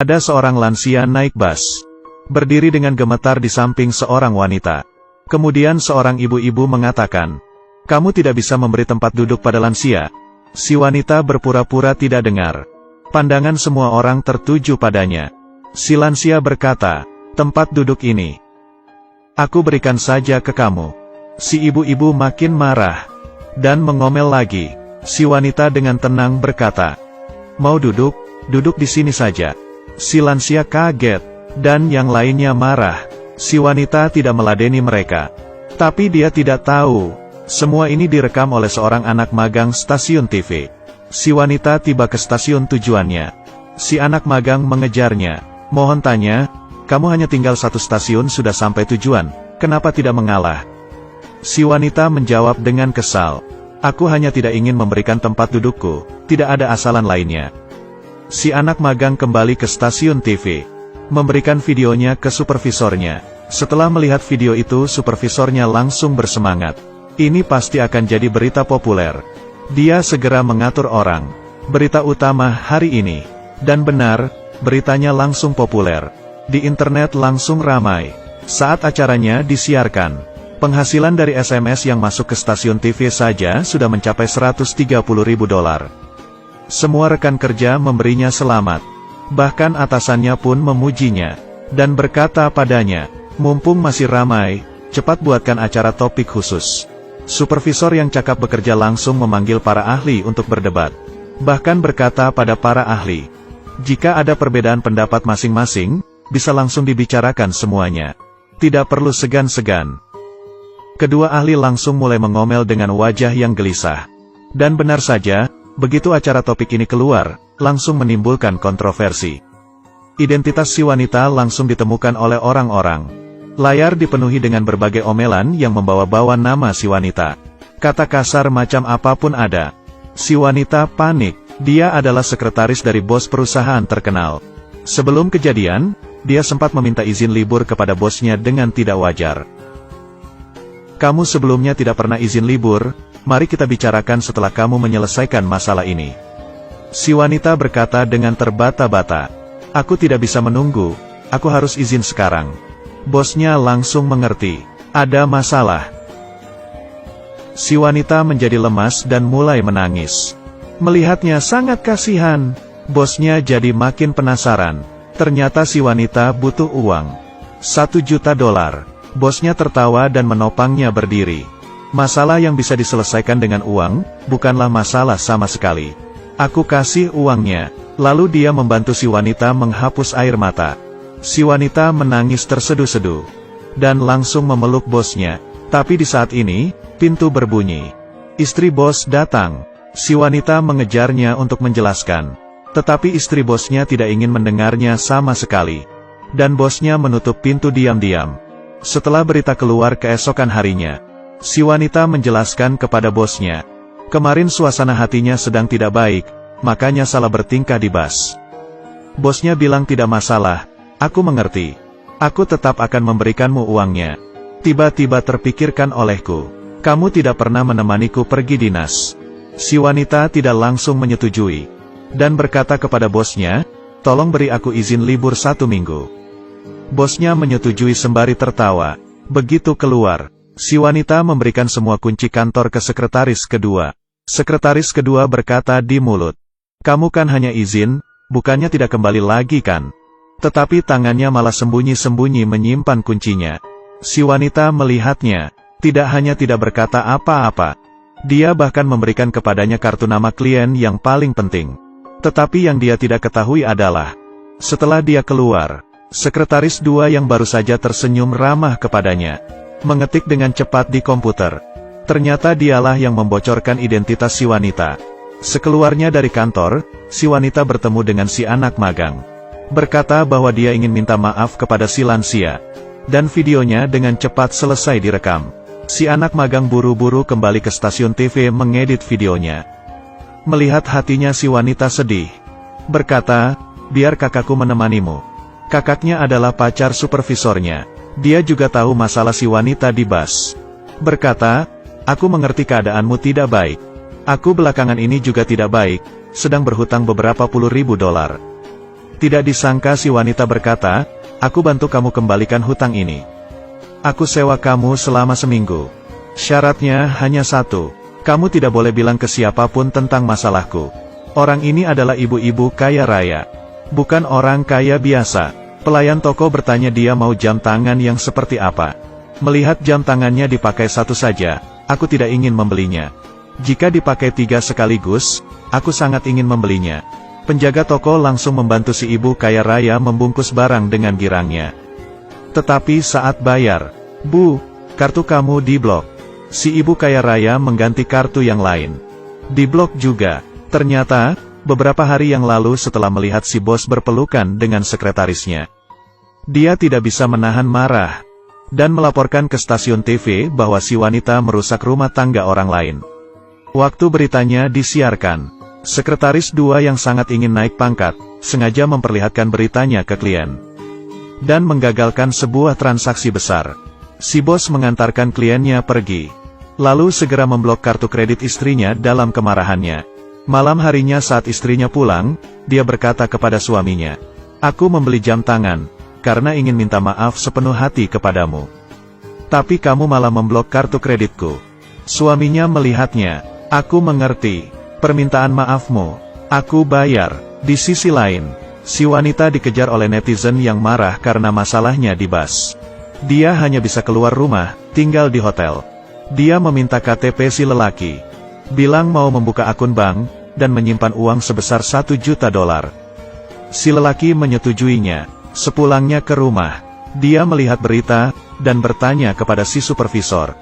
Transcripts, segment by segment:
Ada seorang lansia naik bus. Berdiri dengan gemetar di samping seorang wanita. Kemudian seorang ibu-ibu mengatakan, "Kamu tidak bisa memberi tempat duduk pada lansia." Si wanita berpura-pura tidak dengar. Pandangan semua orang tertuju padanya. Si lansia berkata, "Tempat duduk ini aku berikan saja ke kamu." Si ibu-ibu makin marah dan mengomel lagi. Si wanita dengan tenang berkata, "Mau duduk? Duduk di sini saja." Si lansia kaget, dan yang lainnya marah. Si wanita tidak meladeni mereka. Tapi dia tidak tahu, semua ini direkam oleh seorang anak magang stasiun TV. Si wanita tiba ke stasiun tujuannya. Si anak magang mengejarnya. "Mohon tanya, kamu hanya tinggal satu stasiun sudah sampai tujuan, kenapa tidak mengalah?" Si wanita menjawab dengan kesal, "Aku hanya tidak ingin memberikan tempat dudukku, tidak ada asalan lainnya." Si anak magang kembali ke stasiun TV, memberikan videonya ke supervisornya. Setelah melihat video itu, supervisornya langsung bersemangat. Ini pasti akan jadi berita populer. Dia segera mengatur orang. Berita utama hari ini. Dan benar, beritanya langsung populer. Di internet langsung ramai. Saat acaranya disiarkan, penghasilan dari SMS yang masuk ke stasiun TV saja sudah mencapai $130.000. Semua rekan kerja memberinya selamat. Bahkan atasannya pun memujinya. Dan berkata padanya, "Mumpung masih ramai, cepat buatkan acara topik khusus." Supervisor yang cakap bekerja langsung memanggil para ahli untuk berdebat. Bahkan berkata pada para ahli, jika ada perbedaan pendapat masing-masing, bisa langsung dibicarakan semuanya. Tidak perlu segan-segan. Kedua ahli langsung mulai mengomel dengan wajah yang gelisah. Dan benar saja, begitu acara topik ini keluar, langsung menimbulkan kontroversi. Identitas si wanita langsung ditemukan oleh orang-orang. Layar dipenuhi dengan berbagai omelan yang membawa-bawa nama si wanita. Kata kasar macam apapun ada. Si wanita panik, dia adalah sekretaris dari bos perusahaan terkenal. Sebelum kejadian, dia sempat meminta izin libur kepada bosnya dengan tidak wajar. "Kamu sebelumnya tidak pernah izin libur, mari kita bicarakan setelah kamu menyelesaikan masalah ini." Si wanita berkata dengan terbata-bata, "Aku tidak bisa menunggu, aku harus izin sekarang." Bosnya langsung mengerti, ada masalah. Si wanita menjadi lemas dan mulai menangis. Melihatnya sangat kasihan, bosnya jadi makin penasaran. Ternyata si wanita butuh uang. $1 juta. Bosnya tertawa dan menopangnya berdiri. Masalah yang bisa diselesaikan dengan uang, bukanlah masalah sama sekali. Aku kasih uangnya. Lalu dia membantu si wanita menghapus air mata. Si wanita menangis terseduh-seduh. Dan langsung memeluk bosnya. Tapi di saat ini, pintu berbunyi. Istri bos datang. Si wanita mengejarnya untuk menjelaskan. Tetapi istri bosnya tidak ingin mendengarnya sama sekali. Dan bosnya menutup pintu diam-diam. Setelah berita keluar keesokan harinya, si wanita menjelaskan kepada bosnya. Kemarin suasana hatinya sedang tidak baik, makanya salah bertingkah di bus. Bosnya bilang tidak masalah, aku mengerti. Aku tetap akan memberikanmu uangnya. Tiba-tiba terpikirkan olehku, kamu tidak pernah menemaniku pergi dinas. Si wanita tidak langsung menyetujui. Dan berkata kepada bosnya, tolong beri aku izin libur 1 minggu. Bosnya menyetujui sembari tertawa. Begitu keluar, si wanita memberikan semua kunci kantor ke sekretaris kedua. Sekretaris kedua berkata di mulut, kamu kan hanya izin, bukannya tidak kembali lagi kan? Tetapi tangannya malah sembunyi-sembunyi menyimpan kuncinya. Si wanita melihatnya, tidak hanya tidak berkata apa-apa. Dia bahkan memberikan kepadanya kartu nama klien yang paling penting. Tetapi yang dia tidak ketahui adalah, setelah dia keluar, sekretaris dua yang baru saja tersenyum ramah kepadanya, mengetik dengan cepat di komputer. Ternyata dialah yang membocorkan identitas si wanita. Sekeluarnya dari kantor, si wanita bertemu dengan si anak magang. Berkata bahwa dia ingin minta maaf kepada si lansia. Dan videonya dengan cepat selesai direkam. Si anak magang buru-buru kembali ke stasiun TV mengedit videonya. Melihat hatinya si wanita sedih. Berkata, biar kakakku menemanimu. Kakaknya adalah pacar supervisornya. Dia juga tahu masalah si wanita di bus. Berkata, aku mengerti keadaanmu tidak baik. Aku belakangan ini juga tidak baik, sedang berhutang beberapa $10.000. Tidak disangka si wanita berkata, "Aku bantu kamu kembalikan hutang ini. Aku sewa kamu selama seminggu. Syaratnya hanya satu, kamu tidak boleh bilang ke siapapun tentang masalahku." Orang ini adalah ibu-ibu kaya raya. Bukan orang kaya biasa. Pelayan toko bertanya dia mau jam tangan yang seperti apa. Melihat jam tangannya dipakai satu saja, aku tidak ingin membelinya. Jika dipakai 3 sekaligus, aku sangat ingin membelinya. Penjaga toko langsung membantu si ibu kaya raya membungkus barang dengan girangnya. Tetapi saat bayar, "Bu, kartu kamu diblok." Si ibu kaya raya mengganti kartu yang lain. Diblok juga. Ternyata, beberapa hari yang lalu setelah melihat si bos berpelukan dengan sekretarisnya, dia tidak bisa menahan marah, dan melaporkan ke stasiun TV bahwa si wanita merusak rumah tangga orang lain. Waktu beritanya disiarkan, sekretaris 2 yang sangat ingin naik pangkat, sengaja memperlihatkan beritanya ke klien, dan menggagalkan sebuah transaksi besar. Si bos mengantarkan kliennya pergi, lalu segera memblok kartu kredit istrinya dalam kemarahannya. Malam harinya saat istrinya pulang, dia berkata kepada suaminya, "Aku membeli jam tangan, karena ingin minta maaf sepenuh hati kepadamu. Tapi kamu malah memblok kartu kreditku." Suaminya melihatnya, "Aku mengerti, permintaan maafmu, aku bayar." Di sisi lain, si wanita dikejar oleh netizen yang marah karena masalahnya di bus. Dia hanya bisa keluar rumah, tinggal di hotel. Dia meminta KTP si lelaki, bilang mau membuka akun bank, dan menyimpan uang sebesar $1 juta. Si lelaki menyetujuinya. Sepulangnya ke rumah, dia melihat berita, dan bertanya kepada si supervisor,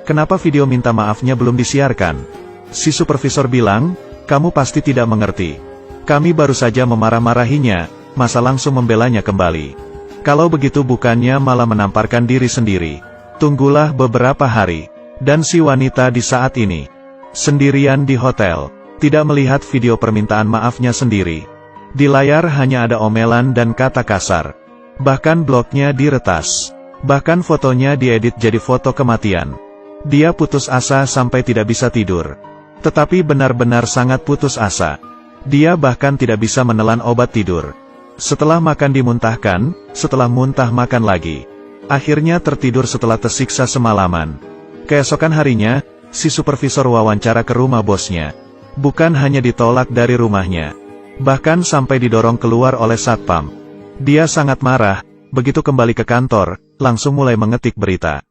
kenapa video minta maafnya belum disiarkan?" Si supervisor bilang, "Kamu pasti tidak mengerti. Kami baru saja memarah-marahinya, masa langsung membelanya kembali. Kalau begitu bukannya malah menamparkan diri sendiri. Tunggulah beberapa hari." Dan si wanita di saat ini, sendirian di hotel, tidak melihat video permintaan maafnya sendiri. Di layar hanya ada omelan dan kata kasar. Bahkan blognya diretas. Bahkan fotonya diedit jadi foto kematian. Dia putus asa sampai tidak bisa tidur. Tetapi benar-benar sangat putus asa. Dia bahkan tidak bisa menelan obat tidur. Setelah makan dimuntahkan, setelah muntah makan lagi. Akhirnya tertidur setelah tersiksa semalaman. Keesokan harinya, si supervisor wawancara ke rumah bosnya. Bukan hanya ditolak dari rumahnya, bahkan sampai didorong keluar oleh satpam. Dia sangat marah, begitu kembali ke kantor, langsung mulai mengetik berita.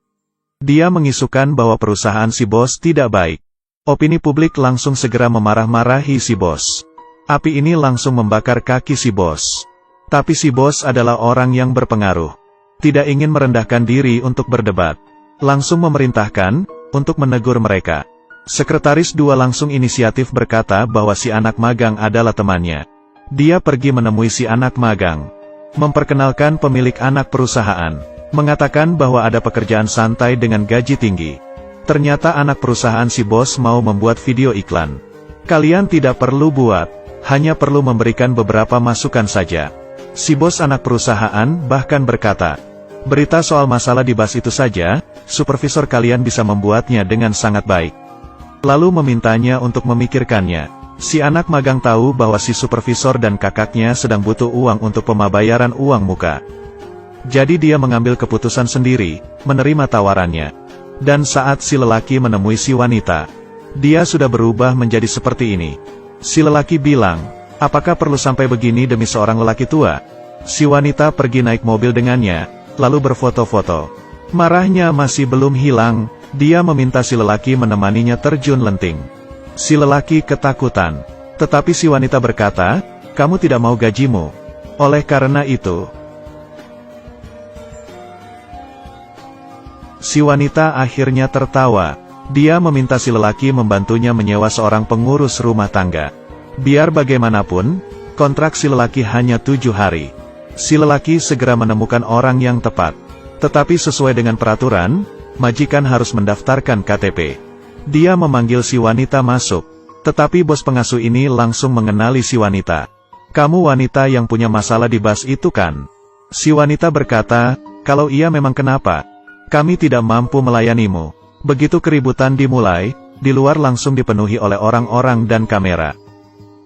Dia mengisukan bahwa perusahaan si bos tidak baik. Opini publik langsung segera memarah-marahi si bos. Api ini langsung membakar kaki si bos. Tapi si bos adalah orang yang berpengaruh. Tidak ingin merendahkan diri untuk berdebat. Langsung memerintahkan, untuk menegur mereka. Sekretaris 2 langsung inisiatif berkata bahwa si anak magang adalah temannya. Dia pergi menemui si anak magang. Memperkenalkan pemilik anak perusahaan. Mengatakan bahwa ada pekerjaan santai dengan gaji tinggi. Ternyata anak perusahaan si bos mau membuat video iklan. "Kalian tidak perlu buat, hanya perlu memberikan beberapa masukan saja." Si bos anak perusahaan bahkan berkata, "Berita soal masalah di bus itu saja, supervisor kalian bisa membuatnya dengan sangat baik." Lalu memintanya untuk memikirkannya. Si anak magang tahu bahwa si supervisor dan kakaknya sedang butuh uang untuk pembayaran uang muka. Jadi dia mengambil keputusan sendiri, menerima tawarannya. Dan saat si lelaki menemui si wanita, dia sudah berubah menjadi seperti ini. Si lelaki bilang, "Apakah perlu sampai begini demi seorang lelaki tua?" Si wanita pergi naik mobil dengannya, lalu berfoto-foto. Marahnya masih belum hilang. Dia meminta si lelaki menemaninya terjun lenting. Si lelaki ketakutan. Tetapi si wanita berkata, "Kamu tidak mau gajimu. Oleh karena itu..." Si wanita akhirnya tertawa. Dia meminta si lelaki membantunya menyewa seorang pengurus rumah tangga. Biar bagaimanapun, kontrak si lelaki hanya 7 hari. Si lelaki segera menemukan orang yang tepat. Tetapi sesuai dengan peraturan, majikan harus mendaftarkan KTP. Dia memanggil si wanita masuk. Tetapi bos pengasuh ini langsung mengenali si wanita. "Kamu wanita yang punya masalah di bus itu kan?" Si wanita berkata, "Kalau iya memang kenapa? Kami tidak mampu melayanimu." Begitu keributan dimulai, di luar langsung dipenuhi oleh orang-orang dan kamera.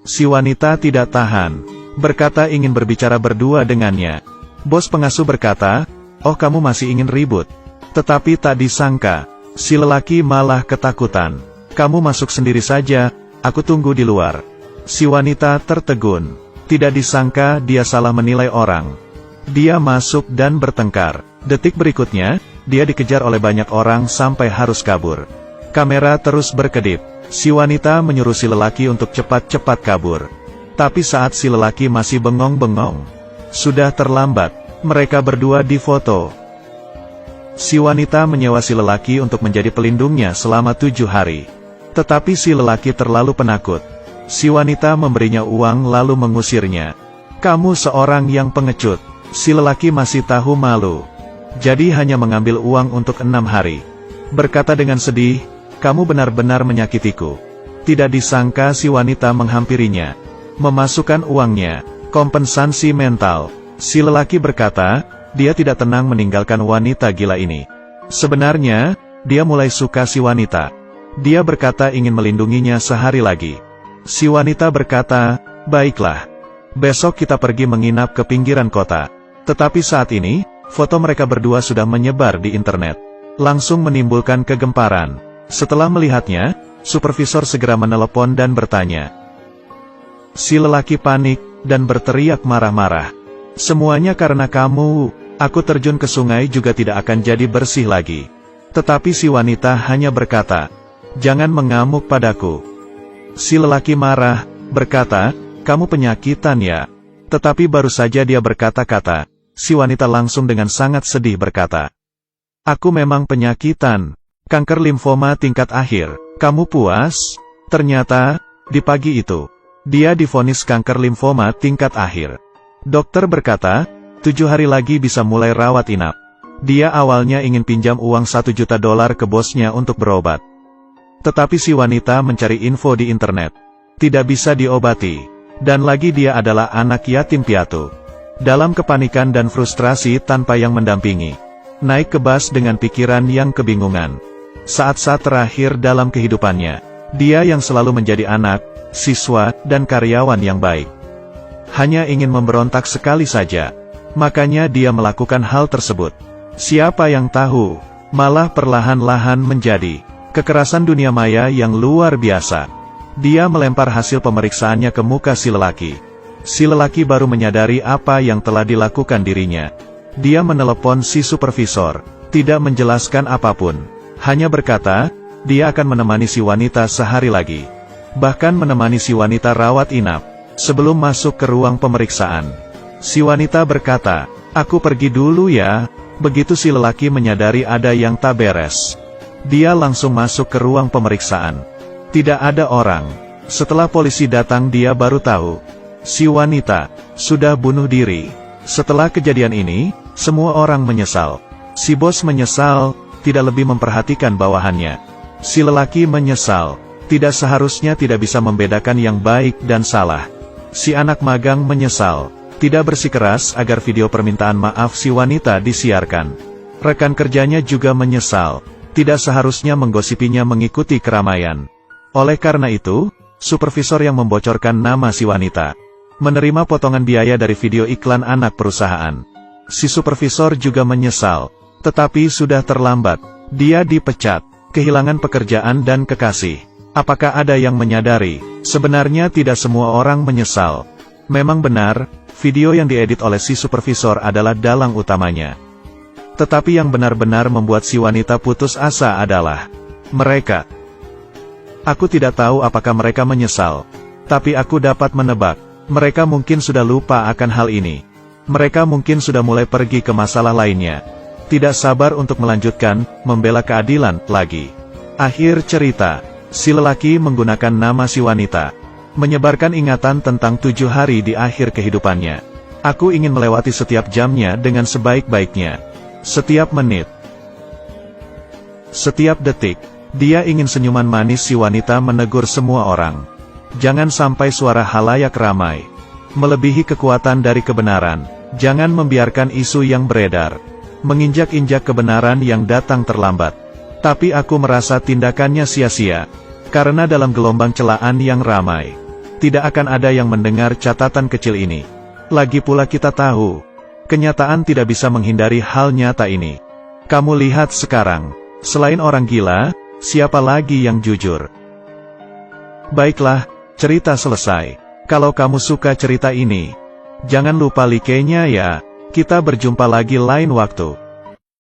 Si wanita tidak tahan. berkata ingin berbicara berdua dengannya. Bos pengasuh berkata, "Oh, kamu masih ingin ribut?" Tetapi tak disangka, si lelaki malah ketakutan. "Kamu masuk sendiri saja, aku tunggu di luar." Si wanita tertegun. Tidak disangka dia salah menilai orang. Dia masuk dan bertengkar. Detik berikutnya, dia dikejar oleh banyak orang sampai harus kabur. Kamera terus berkedip. Si wanita menyuruh si lelaki untuk cepat-cepat kabur. Tapi saat si lelaki masih bengong-bengong, sudah terlambat. Mereka berdua difoto. Si wanita menyewa si lelaki untuk menjadi pelindungnya selama 7 hari. Tetapi si lelaki terlalu penakut. Si wanita memberinya uang lalu mengusirnya. "Kamu seorang yang pengecut." Si lelaki masih tahu malu. Jadi hanya mengambil uang untuk 6 hari. Berkata dengan sedih, "Kamu benar-benar menyakitiku." Tidak disangka si wanita menghampirinya. Memasukkan uangnya. Kompensasi mental. Si lelaki berkata, dia tidak tenang meninggalkan wanita gila ini. Sebenarnya, dia mulai suka si wanita. Dia berkata ingin melindunginya sehari lagi. Si wanita berkata, "Baiklah. Besok kita pergi menginap ke pinggiran kota." Tetapi saat ini, foto mereka berdua sudah menyebar di internet. Langsung menimbulkan kegemparan. Setelah melihatnya, supervisor segera menelepon dan bertanya. Si lelaki panik, dan berteriak marah-marah. "Semuanya karena kamu, aku terjun ke sungai juga tidak akan jadi bersih lagi." Tetapi si wanita hanya berkata, "Jangan mengamuk padaku." Si lelaki marah, berkata, "Kamu penyakitan ya?" Tetapi baru saja dia berkata-kata, si wanita langsung dengan sangat sedih berkata, "Aku memang penyakitan. Kanker limfoma tingkat akhir. Kamu puas?" Ternyata, di pagi itu, dia divonis kanker limfoma tingkat akhir. Dokter berkata, 7 hari lagi bisa mulai rawat inap. Dia awalnya ingin pinjam uang $1 juta ke bosnya untuk berobat. Tetapi si wanita mencari info di internet. Tidak bisa diobati. Dan lagi dia adalah anak yatim piatu. Dalam kepanikan dan frustrasi tanpa yang mendampingi. Naik ke bus dengan pikiran yang kebingungan. Saat-saat terakhir dalam kehidupannya, dia yang selalu menjadi anak, siswa, dan karyawan yang baik. Hanya ingin memberontak sekali saja. Makanya dia melakukan hal tersebut. Siapa yang tahu, malah perlahan-lahan menjadi kekerasan dunia maya yang luar biasa. Dia melempar hasil pemeriksaannya ke muka si lelaki. Si lelaki baru menyadari apa yang telah dilakukan dirinya. Dia menelepon si supervisor, tidak menjelaskan apapun. Hanya berkata, dia akan menemani si wanita sehari lagi. Bahkan menemani si wanita rawat inap, sebelum masuk ke ruang pemeriksaan. Si wanita berkata, "Aku pergi dulu ya." Begitu si lelaki menyadari ada yang tak beres. Dia langsung masuk ke ruang pemeriksaan. Tidak ada orang. Setelah polisi datang dia baru tahu, si wanita sudah bunuh diri. Setelah kejadian ini, semua orang menyesal. Si bos menyesal, tidak lebih memperhatikan bawahannya. Si lelaki menyesal, tidak seharusnya tidak bisa membedakan yang baik dan salah. Si anak magang menyesal, tidak bersikeras agar video permintaan maaf si wanita disiarkan. Rekan kerjanya juga menyesal, tidak seharusnya menggosipinya mengikuti keramaian. Oleh karena itu, supervisor yang membocorkan nama si wanita menerima potongan biaya dari video iklan anak perusahaan. Si supervisor juga menyesal, tetapi sudah terlambat. Dia dipecat, kehilangan pekerjaan dan kekasih. Apakah ada yang menyadari? Sebenarnya tidak semua orang menyesal. Memang benar, video yang diedit oleh si supervisor adalah dalang utamanya. Tetapi yang benar-benar membuat si wanita putus asa adalah mereka. Aku tidak tahu apakah mereka menyesal. Tapi aku dapat menebak, mereka mungkin sudah lupa akan hal ini. Mereka mungkin sudah mulai pergi ke masalah lainnya. Tidak sabar untuk melanjutkan, membela keadilan, lagi. Akhir cerita, si lelaki menggunakan nama si wanita. Menyebarkan ingatan tentang 7 hari di akhir kehidupannya. Aku ingin melewati setiap jamnya dengan sebaik-baiknya. Setiap menit. Setiap detik. Dia ingin senyuman manis si wanita menegur semua orang. Jangan sampai suara halayak ramai melebihi kekuatan dari kebenaran. Jangan membiarkan isu yang beredar menginjak-injak kebenaran yang datang terlambat. Tapi aku merasa tindakannya sia-sia, karena dalam gelombang celaan yang ramai, Tidak akan ada yang mendengar catatan kecil ini. Lagi pula kita tahu, kenyataan tidak bisa menghindari hal nyata ini. Kamu lihat sekarang, selain orang gila, siapa lagi yang jujur? Baiklah, cerita selesai. Kalau kamu suka cerita ini, jangan lupa like-nya ya. Kita berjumpa lagi lain waktu.